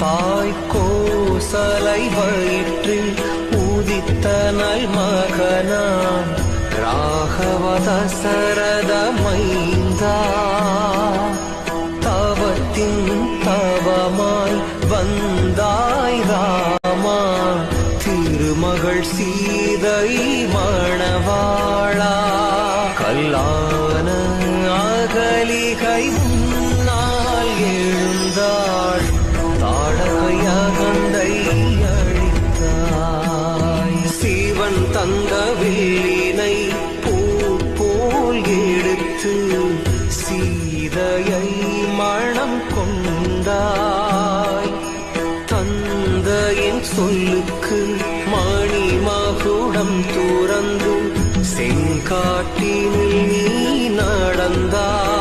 தாய் கோசலை வயிற்றில் உதித்த நல் மகனாம் ராகவ தசரத மைந்தா தவத்தின் தவமாய் வந்தாய் ராமா திருமகள் சீதை மணவாளா கல்லான அகலிகை முன்னால் எழுந்தாள் தாடகையகண்டை அழித்தாய் சிவன் தந்த வில்லினை பூ போல் எடுத்து சீதையை மணம் கொண்டாய் தந்தையின் சொல்லுக்கு மணி மகுடம் துறந்து செங்காட்டினில் நீ நடந்தாய்